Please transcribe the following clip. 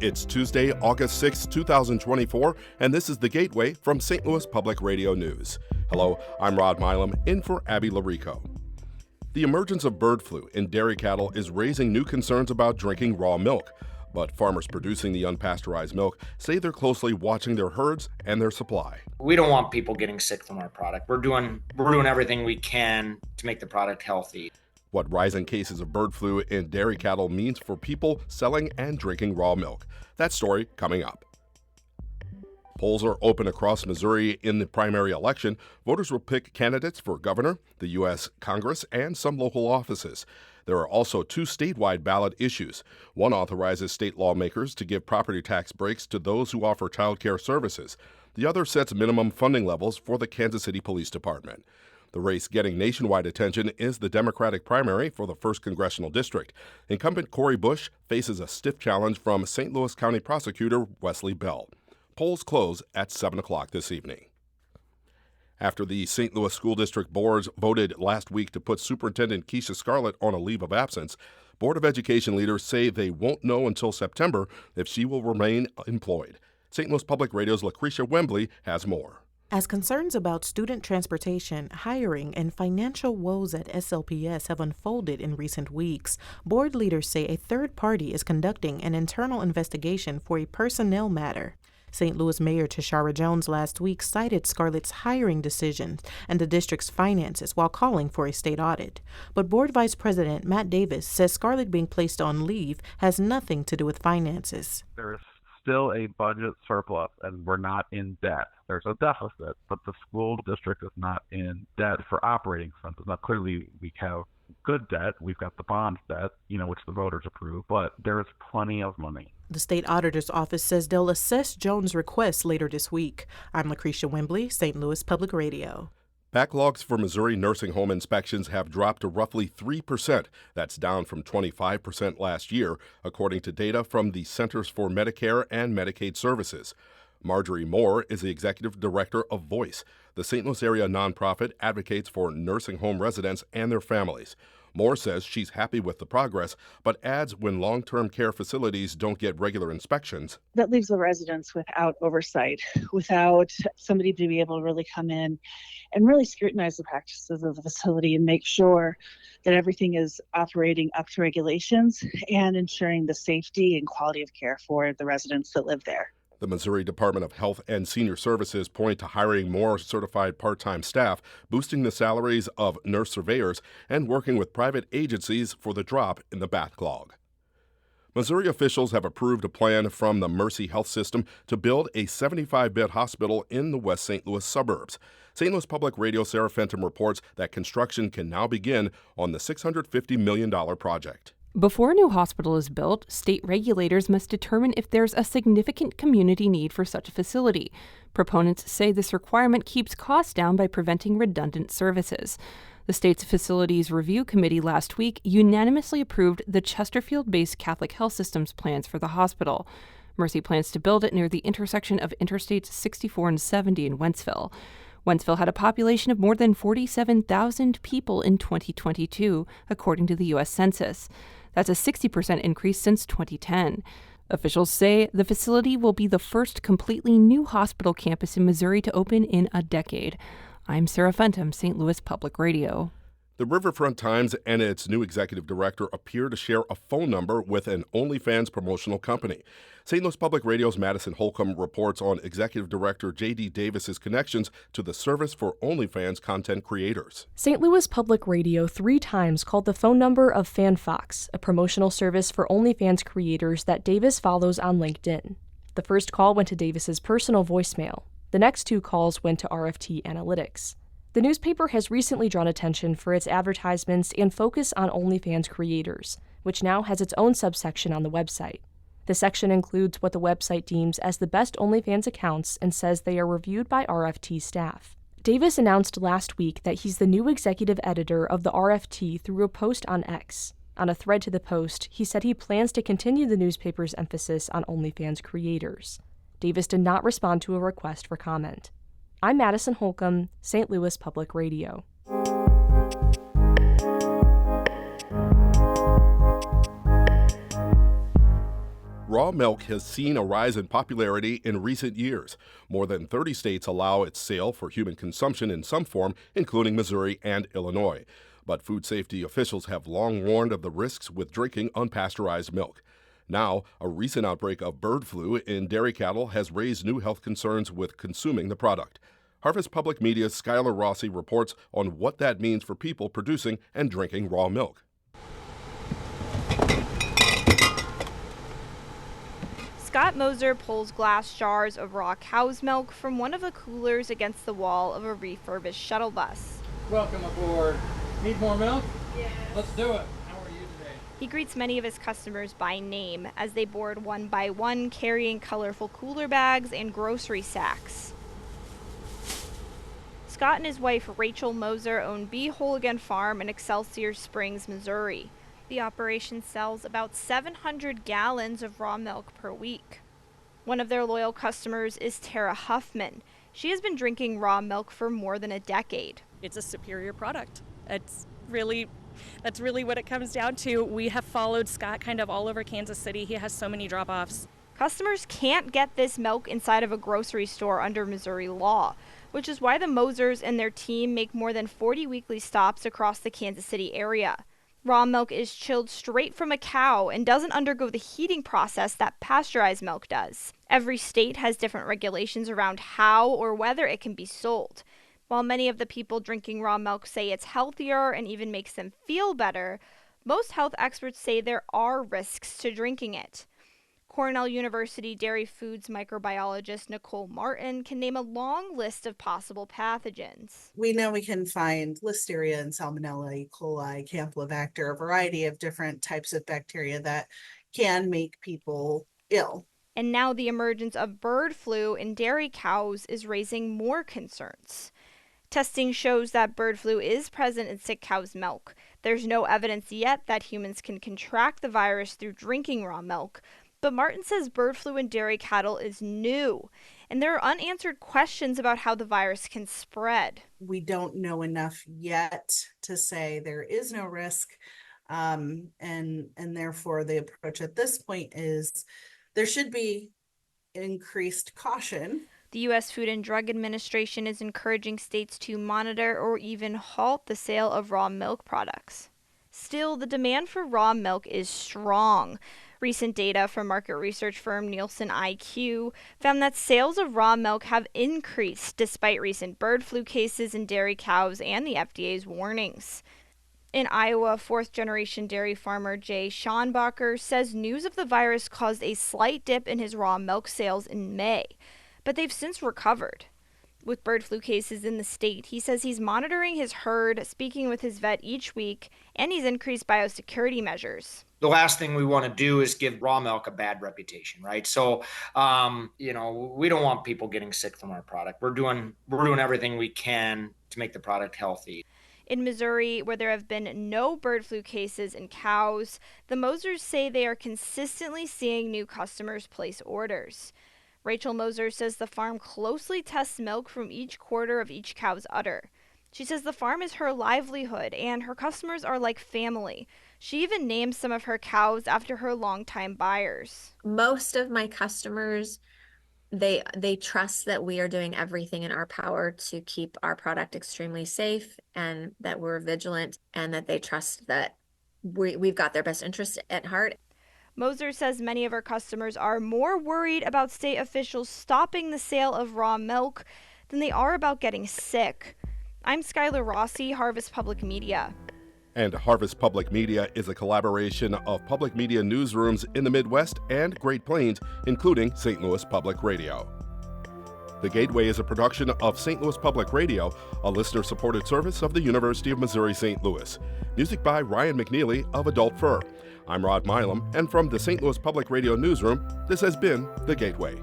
It's Tuesday, August 6, 2024, and this is The Gateway from St. Louis Public Radio News. Hello, I'm Rod Milam, in for Abby Larico. The emergence of bird flu in dairy cattle is raising new concerns about drinking raw milk, but farmers producing the unpasteurized milk say they're closely watching their herds and their supply. We don't want people getting sick from our product. We're doing everything we can to make the product healthy. What rising cases of bird flu in dairy cattle means for people selling and drinking raw milk. That story coming up. Polls are open across Missouri in the primary election. Voters will pick candidates for governor, the U.S. Congress, and some local offices. There are also two statewide ballot issues. One authorizes state lawmakers to give property tax breaks to those who offer child care services. The other sets minimum funding levels for the Kansas City Police Department. The race getting nationwide attention is the Democratic primary for the 1st Congressional District. Incumbent Cori Bush faces a stiff challenge from St. Louis County Prosecutor Wesley Bell. Polls close at 7 o'clock this evening. After the St. Louis School District boards voted last week to put Superintendent Keisha Scarlett on a leave of absence, Board of Education leaders say they won't know until September if she will remain employed. St. Louis Public Radio's Lucretia Wembley has more. As concerns about student transportation, hiring, and financial woes at SLPS have unfolded in recent weeks, board leaders say a third party is conducting an internal investigation for a personnel matter. St. Louis Mayor Tashara Jones last week cited Scarlett's hiring decisions and the district's finances while calling for a state audit. But Board Vice President Matt Davis says Scarlett being placed on leave has nothing to do with finances. There is still a budget surplus, and we're not in debt. There's a deficit, but the school district is not in debt for operating expenses. Now, clearly, we have good debt. We've got the bond debt, which the voters approve, but there is plenty of money. The state auditor's office says they'll assess Jones' request later this week. I'm Lucretia Wembley, St. Louis Public Radio. Backlogs for Missouri nursing home inspections have dropped to roughly 3%. That's down from 25% last year, according to data from the Centers for Medicare and Medicaid Services. Marjorie Moore is the executive director of Voice. The St. Louis area nonprofit advocates for nursing home residents and their families. Moore says she's happy with the progress, but adds when long-term care facilities don't get regular inspections. That leaves the residents without oversight, without somebody to be able to really come in and really scrutinize the practices of the facility and make sure that everything is operating up to regulations and ensuring the safety and quality of care for the residents that live there. The Missouri Department of Health and Senior Services point to hiring more certified part-time staff, boosting the salaries of nurse surveyors, and working with private agencies for the drop in the backlog. Missouri officials have approved a plan from the Mercy Health System to build a 75-bed hospital in the West St. Louis suburbs. St. Louis Public Radio Sarah Fenton reports that construction can now begin on the $650 million project. Before a new hospital is built, state regulators must determine if there's a significant community need for such a facility. Proponents say this requirement keeps costs down by preventing redundant services. The state's Facilities Review Committee last week unanimously approved the Chesterfield-based Catholic Health System's plans for the hospital. Mercy plans to build it near the intersection of Interstates 64 and 70 in Wentzville. Wentzville had a population of more than 47,000 people in 2022, according to the U.S. Census. That's a 60% increase since 2010. Officials say the facility will be the first completely new hospital campus in Missouri to open in a decade. I'm Sarah Fenton, St. Louis Public Radio. The Riverfront Times and its new executive director appear to share a phone number with an OnlyFans promotional company. St. Louis Public Radio's Madison Holcomb reports on executive director J.D. Davis's connections to the service for OnlyFans content creators. St. Louis Public Radio 3 times called the phone number of FanFox, a promotional service for OnlyFans creators that Davis follows on LinkedIn. The first call went to Davis's personal voicemail. The next 2 calls went to RFT Analytics. The newspaper has recently drawn attention for its advertisements and focus on OnlyFans creators, which now has its own subsection on the website. The section includes what the website deems as the best OnlyFans accounts and says they are reviewed by RFT staff. Davis announced last week that he's the new executive editor of the RFT through a post on X. On a thread to the post, he said he plans to continue the newspaper's emphasis on OnlyFans creators. Davis did not respond to a request for comment. I'm Madison Holcomb, St. Louis Public Radio. raw milk has seen a rise in popularity in recent years. More than 30 states allow its sale for human consumption in some form, including Missouri and Illinois. But food safety officials have long warned of the risks with drinking unpasteurized milk. Now, a recent outbreak of bird flu in dairy cattle has raised new health concerns with consuming the product. Harvest Public Media's Skylar Rossi reports on what that means for people producing and drinking raw milk. Scott Moser pulls glass jars of raw cow's milk from one of the coolers against the wall of a refurbished shuttle bus. Welcome aboard. Need more milk? Yes. Let's do it. How are you today? He greets many of his customers by name as they board one by one, carrying colorful cooler bags and grocery sacks. Scott and his wife Rachel Moser own B. Hooligan Farm in Excelsior Springs, Missouri. The operation sells about 700 gallons of raw milk per week. One of their loyal customers is Tara Huffman. She has been drinking raw milk for more than a decade. It's a superior product. That's really what it comes down to. We have followed Scott kind of all over Kansas City. He has so many drop-offs. Customers can't get this milk inside of a grocery store under Missouri law, which is why the Mosers and their team make more than 40 weekly stops across the Kansas City area. Raw milk is chilled straight from a cow and doesn't undergo the heating process that pasteurized milk does. Every state has different regulations around how or whether it can be sold. While many of the people drinking raw milk say it's healthier and even makes them feel better, most health experts say there are risks to drinking it. Cornell University dairy foods microbiologist Nicole Martin can name a long list of possible pathogens. We know we can find Listeria and Salmonella, E. coli, Campylobacter, a variety of different types of bacteria that can make people ill. And now the emergence of bird flu in dairy cows is raising more concerns. Testing shows that bird flu is present in sick cows' milk. There's no evidence yet that humans can contract the virus through drinking raw milk. But Martin says bird flu in dairy cattle is new, and there are unanswered questions about how the virus can spread. We don't know enough yet to say there is no risk, and therefore the approach at this point is there should be increased caution. The U.S. Food and Drug Administration is encouraging states to monitor or even halt the sale of raw milk products. Still, the demand for raw milk is strong. Recent data from market research firm Nielsen IQ found that sales of raw milk have increased despite recent bird flu cases in dairy cows and the FDA's warnings. In Iowa, fourth-generation dairy farmer Jay Schonbacher says news of the virus caused a slight dip in his raw milk sales in May, but they've since recovered. With bird flu cases in the state, he says he's monitoring his herd, speaking with his vet each week, and he's increased biosecurity measures. The last thing we want to do is give raw milk a bad reputation, right? So, we don't want people getting sick from our product. We're doing everything we can to make the product healthy. In Missouri, where there have been no bird flu cases in cows, the Mosers say they are consistently seeing new customers place orders. Rachel Moser says the farm closely tests milk from each quarter of each cow's udder. She says the farm is her livelihood and her customers are like family. She even names some of her cows after her longtime buyers. Most of my customers, they trust that we are doing everything in our power to keep our product extremely safe and that we're vigilant and that they trust that we've got their best interest at heart. Moser says many of her customers are more worried about state officials stopping the sale of raw milk than they are about getting sick. I'm Skylar Rossi, Harvest Public Media. And Harvest Public Media is a collaboration of public media newsrooms in the Midwest and Great Plains, including St. Louis Public Radio. The Gateway is a production of St. Louis Public Radio, a listener-supported service of the University of Missouri-St. Louis. Music by Ryan McNeely of Adult Fur. I'm Rod Milam, and from the St. Louis Public Radio newsroom, this has been The Gateway.